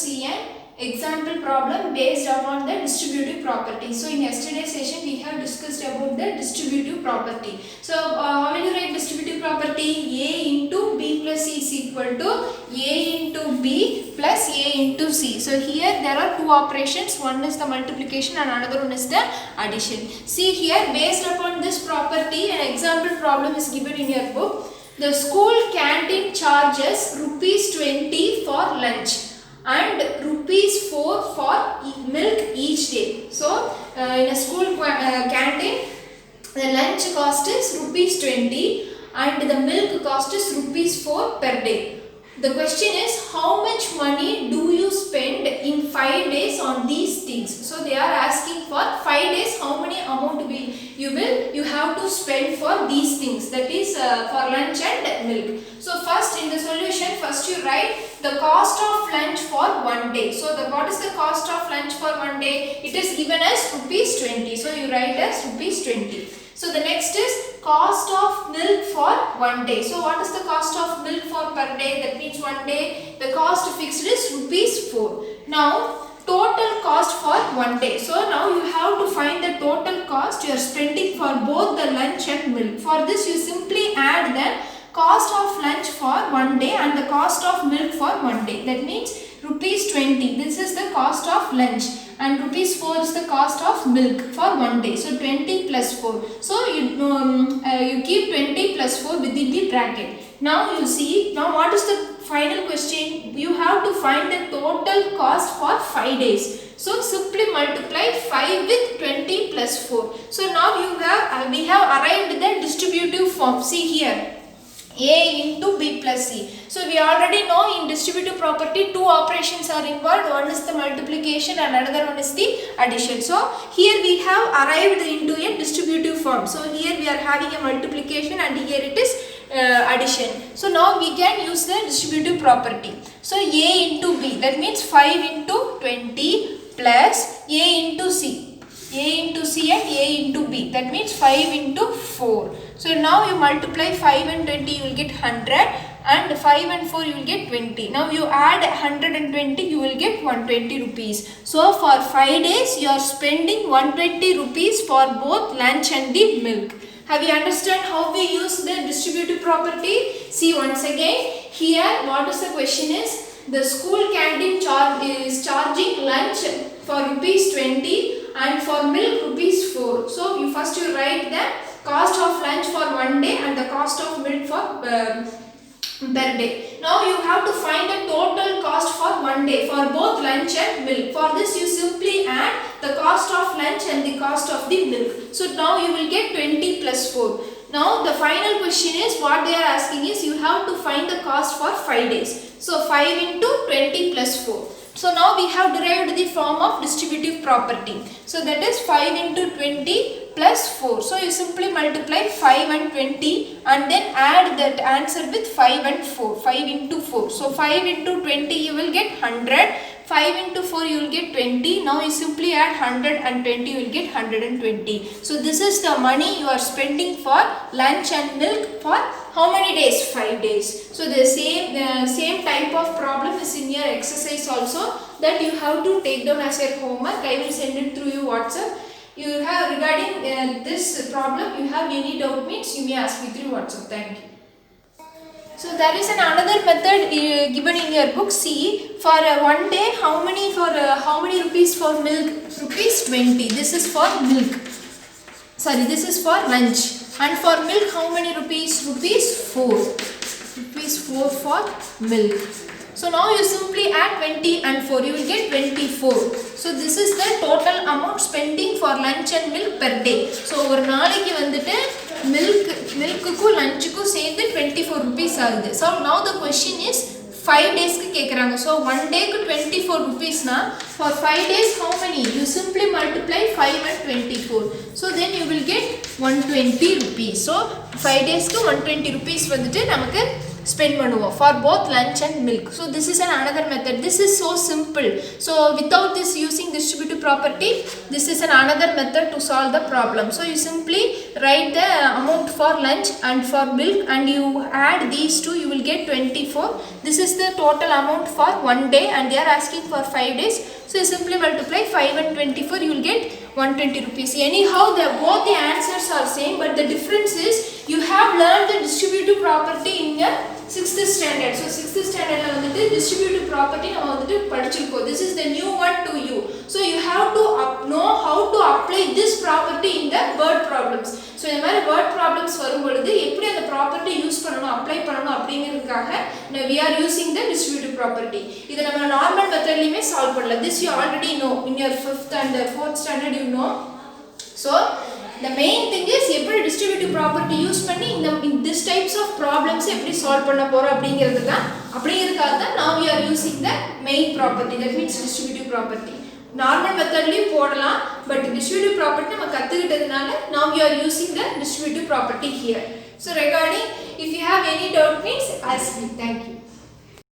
see an example problem based upon the distributive property. So in yesterday's session we have discussed about the distributive property. So how will you write distributive property? A into B plus C is equal to A into B plus A into C. So here there are two operations. One is the multiplication and another one is the addition. See here, based upon this property, an example problem is given in your book. The school canteen charges rupees 20 for lunch and rupees 4 for milk each day. So in a school canteen, the lunch cost is rupees 20 and the milk cost is rupees 4 per day. The question is, how much money do you spend in 5 days on these things? So they are asking for 5 days, how many amount you have to spend for these things, that is for lunch and milk. So first in the solution, first you write the cost of lunch for 1 day. So what is the cost of lunch for 1 day? It is given as rupees 20. So you write as rupees 20. So the next is cost of milk for 1 day. So what is the cost of milk for per day? That means 1 day the cost fixed is rupees 4. Now total cost for 1 day. So now you have to find the total cost you are spending for both the lunch and milk. For this you simply add the cost of lunch for 1 day and the cost of milk for 1 day. That means rupees 20. This is the cost of lunch and rupees 4 is the cost of milk for 1 day. So 20 plus 4. So you keep 20 plus 4 within the bracket. Now you see, now what is the final question? You have to find the total cost for 5 days. So simply multiply 5 with 20 plus 4. So now we have arrived at the distributive form. See here, A into B plus C. So we already know in distributive property two operations are involved. One is the multiplication and another one is the addition. So here we have arrived into a distributive form. So here we are having a multiplication and here it is addition. So now we can use the distributive property. So A into B, that means 5 into 20 plus A into C. A into C and A into B, that means 5 into 4. So now you multiply 5 and 20, you will get 100 and 5 and 4 you will get 20. Now you add 120, you will get 120 rupees. So for 5 days you are spending 120 rupees for both lunch and the milk. Have you understand how we use the distributive property? See once again, here what is the question is, the school canteen is charging lunch for rupees 20 and for milk rupees 4. So you write the cost of lunch for 1 day and the cost of milk for per day. Now you have to find the total cost for 1 day for both lunch and milk. For this you simply add the cost of lunch and the cost of the milk. So now you will get 20 plus 4. Now the final question is, what they are asking is, you have to find the cost for 5 days. So 5 into 20 plus 4. So now we have derived the form of distributive property. So that is 5 into 20 plus 4. So you simply multiply 5 and 20 and then add that answer with 5 and 4. 5 into 4. So 5 into 20 you will get 100. 5 into 4 you will get 20. Now you simply add 100 and 20, you will get 120. So this is the money you are spending for lunch and milk for how many days? 5 days. So the same type of problem is in your exercise also, that you have to take down as your homework. I will send it through your WhatsApp. You have regarding this problem, you have any doubt means you may ask me through WhatsApp. Thank you. So there is another method given in your book. See, for 1 day, how many rupees for milk? Rupees 20. This is for milk. Sorry, this is for lunch. And for milk, how many rupees? Rupees 4. Rupees 4 for milk. So now you simply add 20 and 4. You will get 24. So this is the total amount spending for lunch and milk per day. So ஒரு நாளைக்கு வந்துட்டு milk lunch சேர்ந்து 24 rupees ஆகுது. So now the question is 5 days க்கு கேக்குறாங்க. So 1 day க்கு 24 rupees na, for 5 days how many? You simply multiply 5 and 24. So then you will get 120 rupees. So 5 days க்கு 120 rupees வந்துட்டு நமக்கு spend பண்ணுவோம் for both lunch and milk. So this is another method. This is so simple. So without this using distributive property, this is another method to solve the problem. So you simply write the amount for lunch and for milk and you add these two, you will get 24. This is the total amount for one day and they are asking for 5 days. So you simply multiply 5 and 24, you will get 120 rupees. Anyhow, both the answers are same, but the difference is you have learned the distributive property in your 6th standard. So 6th standard la vandu distributive property nama vandu padichirukkom. This is the new one to you. So you have to know how to apply this property in the word problems. So இந்த மாதிரி word problems வரும் பொழுது எப்படி அந்த property use பண்ணனும் apply பண்ணனும் அப்படிங்கிறதுக்காக we are using the distributive property. இத நம்ம normal methodலயுமே solve பண்ணலாம். This you already know in your 5th and 4th standard you know. So the main thing is எப்படி distributive property யூஸ் பண்ணி in this types of problems எப்படி solve பண்ண போறோம் அப்படிங்கிறதுக்காக தான் now we are using the main property, that means distributive property. Normal methodலயும் போடலாம், but distributive property நம்ம கத்துக்கிட்டதனால now we are using the distributive property here. So regarding if you have any doubt, please ask me. Thank you.